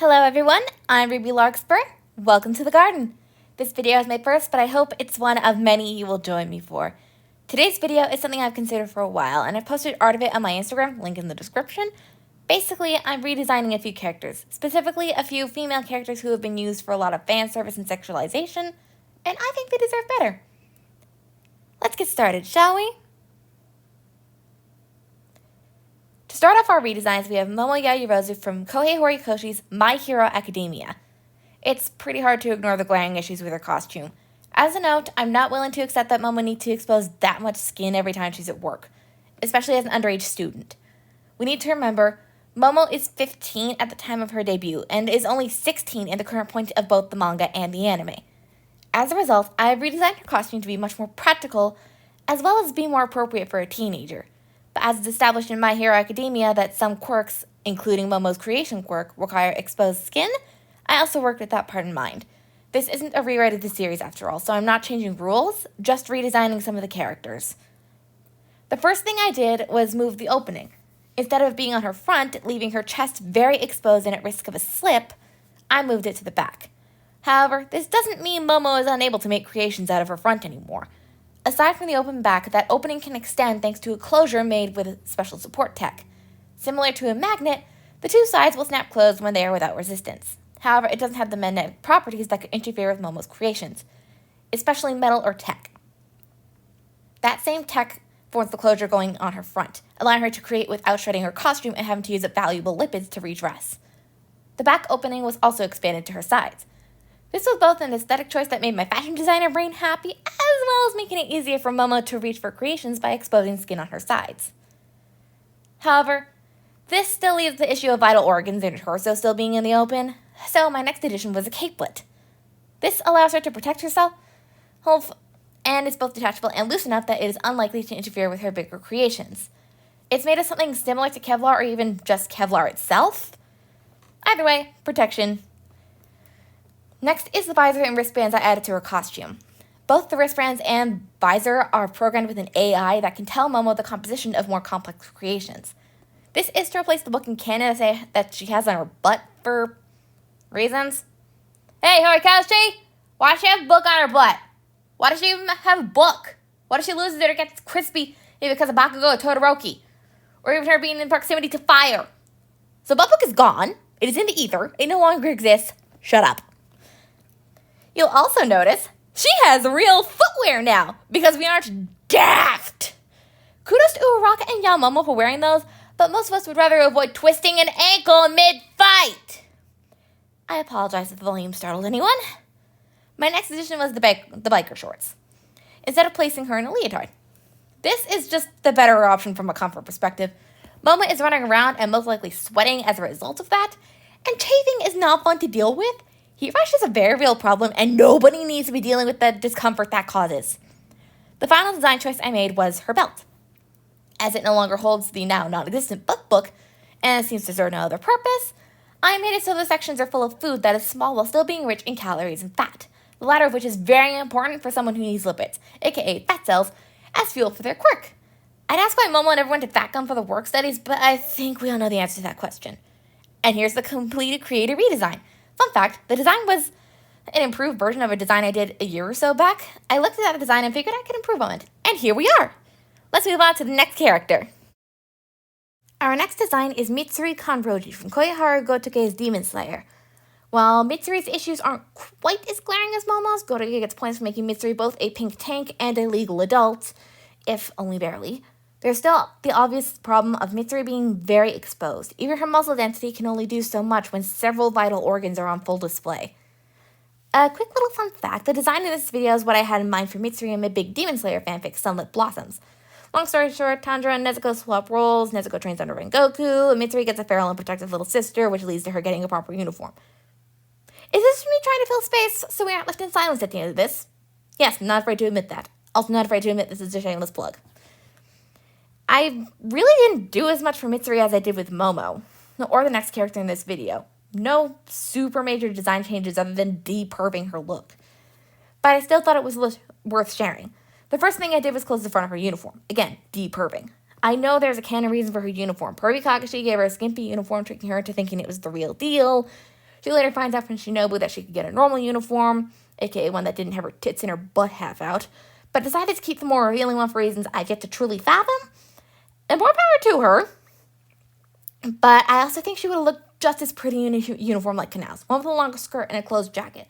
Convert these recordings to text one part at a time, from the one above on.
Hello everyone, I'm Ruby Larkspur. Welcome to the garden. This video is my first, but I hope it's one of many you will join me for. Today's video is something I've considered for a while, and I've posted art of it on my Instagram, link in the description. Basically, I'm redesigning a few characters, specifically a few female characters who have been used for a lot of fan service and sexualization, and I think they deserve better. Let's get started, shall we? To start off our redesigns, we have Momo Yaoyorozu from Kohei Horikoshi's My Hero Academia. It's pretty hard to ignore the glaring issues with her costume. As a note, I'm not willing to accept that Momo needs to expose that much skin every time she's at work, especially as an underage student. We need to remember, Momo is 15 at the time of her debut, and is only 16 in the current point of both the manga and the anime. As a result, I have redesigned her costume to be much more practical, as well as be more appropriate for a teenager. But as it's established in My Hero Academia that some quirks, including Momo's creation quirk, require exposed skin, I also worked with that part in mind. This isn't a rewrite of the series after all, so I'm not changing rules, just redesigning some of the characters. The first thing I did was move the opening. Instead of being on her front, leaving her chest very exposed and at risk of a slip, I moved it to the back. However, this doesn't mean Momo is unable to make creations out of her front anymore. Aside from the open back, that opening can extend thanks to a closure made with special support tech. Similar to a magnet, the two sides will snap closed when they are without resistance. However, it doesn't have the magnetic properties that could interfere with Momo's creations, especially metal or tech. That same tech forms the closure going on her front, allowing her to create without shredding her costume and having to use up valuable lipids to redress. The back opening was also expanded to her sides. This was both an aesthetic choice that made my fashion designer brain happy, as well as making it easier for Momo to reach for creations by exposing skin on her sides. However, this still leaves the issue of vital organs and her torso still being in the open, so my next addition was a capelet. This allows her to protect herself, and it's both detachable and loose enough that it is unlikely to interfere with her bigger creations. It's made of something similar to Kevlar or even just Kevlar itself. Either way, protection. Next is the visor and wristbands I added to her costume. Both the wristbands and visor are programmed with an AI that can tell Momo the composition of more complex creations. This is to replace the book in canon that she has on her butt for reasons. Hey, Horikoshi! Why does she have a book on her butt? Why does she even have a book? What if she loses it or gets crispy because of Bakugo or Todoroki? Or even her being in proximity to fire? So butt book is gone. It is in the ether. It no longer exists. Shut up. You'll also notice she has real footwear now because we aren't daft. Kudos to Uraraka and Momo for wearing those, but most of us would rather avoid twisting an ankle mid-fight. I apologize if the volume startled anyone. My next addition was the biker shorts, instead of placing her in a leotard. This is just the better option from a comfort perspective. Momo is running around and most likely sweating as a result of that, and chafing is not fun to deal with. Heat rash is a very real problem, and nobody needs to be dealing with the discomfort that causes. The final design choice I made was her belt. As it no longer holds the now non-existent book, and seems to serve no other purpose, I made it so the sections are full of food that is small while still being rich in calories and fat, the latter of which is very important for someone who needs lipids, aka fat cells, as fuel for their quirk. I'd ask why Momo never went to FatCom for the work studies, but I think we all know the answer to that question. And here's the completed creator redesign. Fun fact, the design was an improved version of a design I did a year or so back. I looked at that design and figured I could improve on it. And here we are! Let's move on to the next character. Our next design is Mitsuri Kanroji from Koyoharu Gotouge's Demon Slayer. While Mitsuri's issues aren't quite as glaring as Momo's, Gotouge gets points for making Mitsuri both a pink tank and a legal adult, if only barely. There's still the obvious problem of Mitsuri being very exposed. Even her muscle density can only do so much when several vital organs are on full display. A quick little fun fact, the design in this video is what I had in mind for Mitsuri in my big Demon Slayer fanfic, Sunlit Blossoms. Long story short, Tanjiro and Nezuko swap roles, Nezuko trains under Rengoku, and Mitsuri gets a feral and protective little sister, which leads to her getting a proper uniform. Is this me trying to fill space so we aren't left in silence at the end of this? Yes, I'm not afraid to admit that. Also not afraid to admit this is a shameless plug. I really didn't do as much for Mitsuri as I did with Momo, or the next character in this video. No super major design changes other than de-perving her look. But I still thought it was worth sharing. The first thing I did was close the front of her uniform. Again, de-perving. I know there's a canon reason for her uniform. Pervy Kakashi gave her a skimpy uniform, tricking her into thinking it was the real deal. She later finds out from Shinobu that she could get a normal uniform, aka one that didn't have her tits and her butt half out, but decided to keep the more revealing one for reasons I get to truly fathom, and more power to her. But I also think she would have looked just as pretty in a uniform like Kanal's, one with a longer skirt and a closed jacket.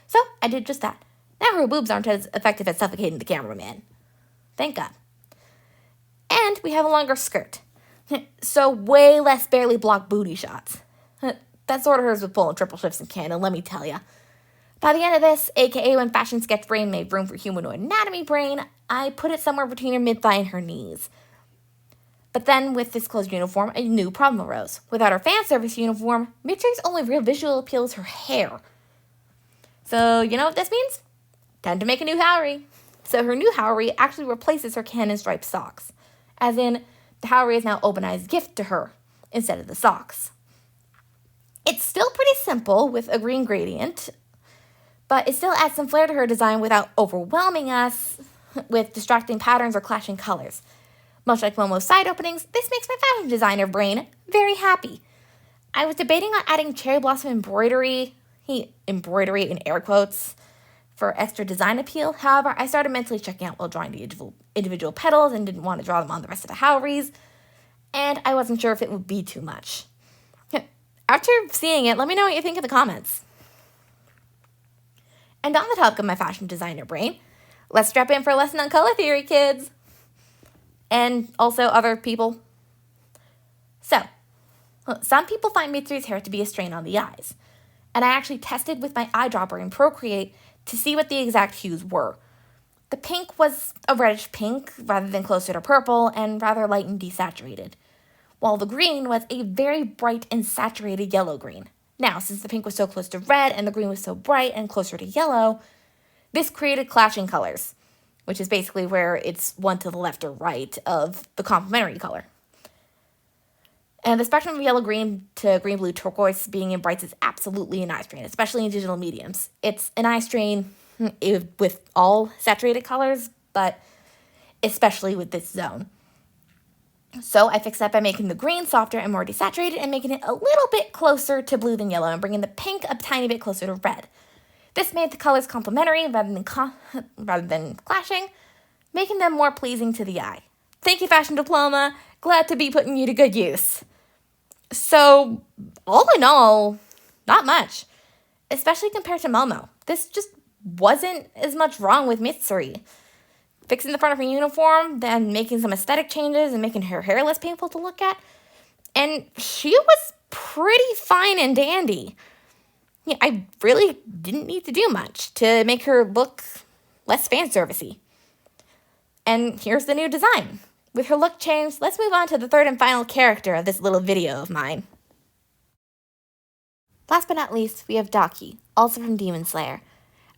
So I did just that. Now her boobs aren't as effective at suffocating the cameraman. Thank God. And we have a longer skirt. So way less barely blocked booty shots. That sort of hurts with pulling triple shifts in canon, let me tell ya. By the end of this, aka when Fashion Sketch Brain made room for Humanoid Anatomy Brain, I put it somewhere between her mid-thigh and her knees. But then, with this closed uniform, a new problem arose. Without her fan service uniform, Mitsuri's only real visual appeal is her hair. So, you know what this means? Time to make a new Haori. So her new Haori actually replaces her canon striped socks. As in, the Haori is now Open-Eye's gift to her, instead of the socks. It's still pretty simple, with a green gradient, but it still adds some flair to her design without overwhelming us with distracting patterns or clashing colors. Much like Momo's side openings, this makes my fashion designer brain very happy. I was debating on adding cherry blossom embroidery in air quotes, for extra design appeal. However, I started mentally checking out while drawing the individual petals and didn't want to draw them on the rest of the Haoris, and I wasn't sure if it would be too much. After seeing it, let me know what you think in the comments. And on the topic of my fashion designer brain, let's strap in for a lesson on color theory, kids. And also other people. So, some people find Mitsuri's hair to be a strain on the eyes. And I actually tested with my eyedropper in Procreate to see what the exact hues were. The pink was a reddish pink rather than closer to purple and rather light and desaturated, while the green was a very bright and saturated yellow-green. Now, since the pink was so close to red and the green was so bright and closer to yellow, this created clashing colors, which is basically where it's one to the left or right of the complementary color. And the spectrum of yellow-green to green-blue turquoise being in brights is absolutely an eye strain, especially in digital mediums. It's an eye strain with all saturated colors, but especially with this zone. So I fixed that by making the green softer and more desaturated and making it a little bit closer to blue than yellow and bringing the pink a tiny bit closer to red. This made the colors complementary rather than clashing, making them more pleasing to the eye. Thank you, Fashion Diploma. Glad to be putting you to good use. So, all in all, not much. Especially compared to Momo. This just wasn't as much wrong with Mitsuri. Fixing the front of her uniform, then making some aesthetic changes and making her hair less painful to look at. And she was pretty fine and dandy. Yeah, I really didn't need to do much to make her look less fan servicey. And here's the new design. With her look changed, let's move on to the third and final character of this little video of mine. Last but not least, we have Daki, also from Demon Slayer.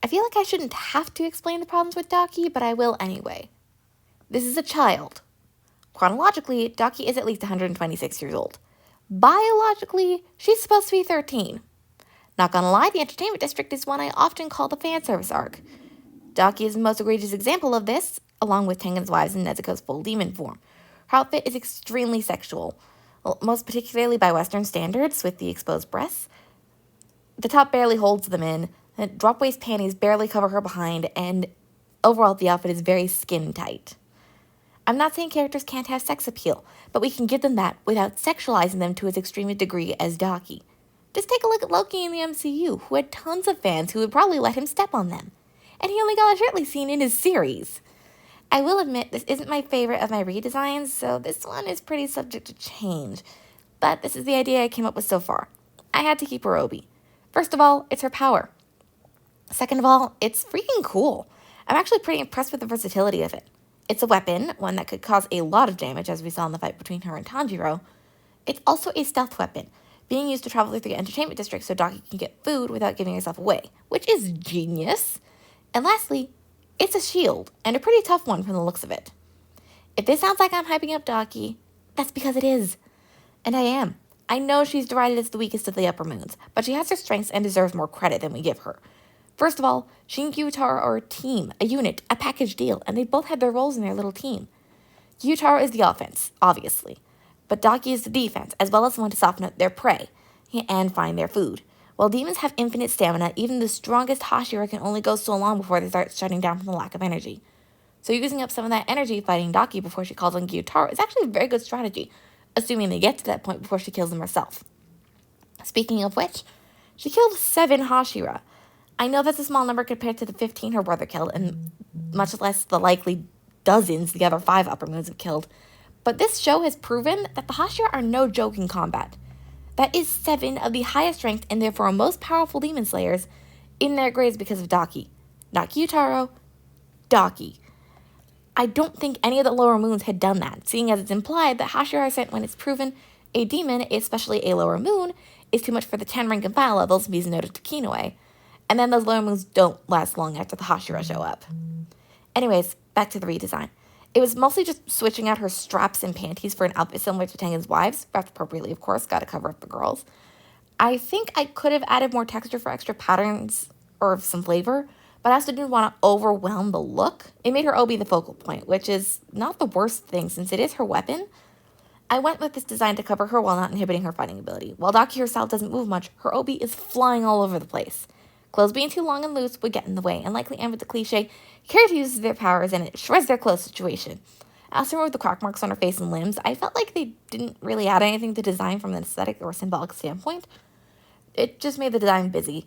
I feel like I shouldn't have to explain the problems with Daki, but I will anyway. This is a child. Chronologically, Daki is at least 126 years old. Biologically, she's supposed to be 13. Not gonna lie, the entertainment district is one I often call the fan service arc. Daki is the most egregious example of this, along with Tengen's wives and Nezuko's full demon form. Her outfit is extremely sexual, most particularly by Western standards, with the exposed breasts. The top barely holds them in, drop waist panties barely cover her behind, and overall the outfit is very skin tight. I'm not saying characters can't have sex appeal, but we can give them that without sexualizing them to as extreme a degree as Daki. Just take a look at Loki in the MCU, who had tons of fans who would probably let him step on them. And he only got a shirtless scene in his series. I will admit this isn't my favorite of my redesigns, so this one is pretty subject to change. But this is the idea I came up with so far. I had to keep her Obi. First of all, it's her power. Second of all, it's freaking cool. I'm actually pretty impressed with the versatility of it. It's a weapon, one that could cause a lot of damage, as we saw in the fight between her and Tanjiro. It's also a stealth weapon, being used to travel through the entertainment district so Daki can get food without giving herself away, which is genius. And lastly, it's a shield, and a pretty tough one from the looks of it. If this sounds like I'm hyping up Daki, that's because it is. And I am. I know she's derided as the weakest of the upper moons, but she has her strengths and deserves more credit than we give her. First of all, she and Gyutaro are a team, a unit, a package deal, and they both had their roles in their little team. Gyutaro is the offense, obviously, but Daki is the defense, as well as the one to soften up their prey and find their food, While demons have infinite stamina, even the strongest Hashira can only go so long before they start shutting down from the lack of energy. So using up some of that energy fighting Daki before she calls on Gyutaro is actually a very good strategy, assuming they get to that point before she kills them herself. Speaking of which, she killed 7 Hashira. I know that's a small number compared to the 15 her brother killed, and much less the likely dozens the other 5 upper moons have killed. But this show has proven that the Hashira are no joke in combat. That is 7 of the highest ranked and therefore most powerful demon slayers in their grades because of Daki. Not Gyutaro, Daki. I don't think any of the lower moons had done that, seeing as it's implied that Hashira are sent when it's proven a demon, especially a lower moon, is too much for the 10 rank and file levels Mizuno to Kinoe. And then those lower moons don't last long after the Hashira show up. Anyways, back to the redesign. It was mostly just switching out her straps and panties for an outfit similar to Tengen's wives, wrapped appropriately, of course, gotta cover up the girls. I think I could have added more texture for extra patterns or some flavor, but I also didn't want to overwhelm the look. It made her obi the focal point, which is not the worst thing since it is her weapon. I went with this design to cover her while not inhibiting her fighting ability. While Daki herself doesn't move much, her obi is flying all over the place. Clothes being too long and loose would get in the way, and likely end with the cliche, character uses their powers and it shreds their clothes situation. I also removed the crack marks on her face and limbs. I felt like they didn't really add anything to design from an aesthetic or symbolic standpoint. It just made the design busy.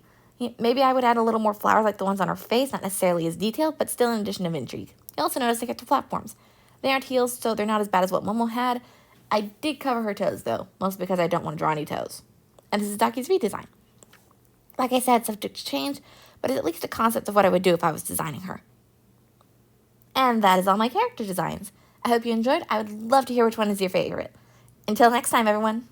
Maybe I would add a little more flowers like the ones on her face, not necessarily as detailed, but still an addition of intrigue. You also notice they get to platforms. They aren't heels, so they're not as bad as what Momo had. I did cover her toes, though, mostly because I don't want to draw any toes. And this is Daki's redesign. Like I said, subject to change, but it's at least a concept of what I would do if I was designing her. And that is all my character designs. I hope you enjoyed. I would love to hear which one is your favorite. Until next time, everyone.